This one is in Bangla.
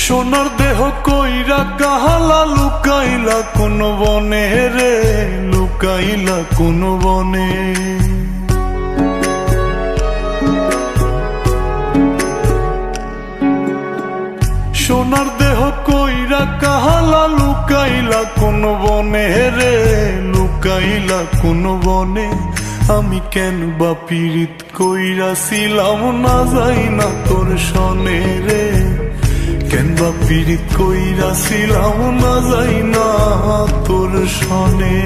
সোনার দেহ কইরা কাহালা লুকাইলা কোন বনে রে, লুকাইলা কোন বনে। সোনার দেহ কইরা কাহালা লুকাইলা কোন বনে রে, লুকাইলা কোন বনে। আমি কেন বা পীড়িত কইরাছিলাম না যাই না তোর সনে রে, কেন বা পীড়িত কইরাছিলাম না যাই না তোর সনে।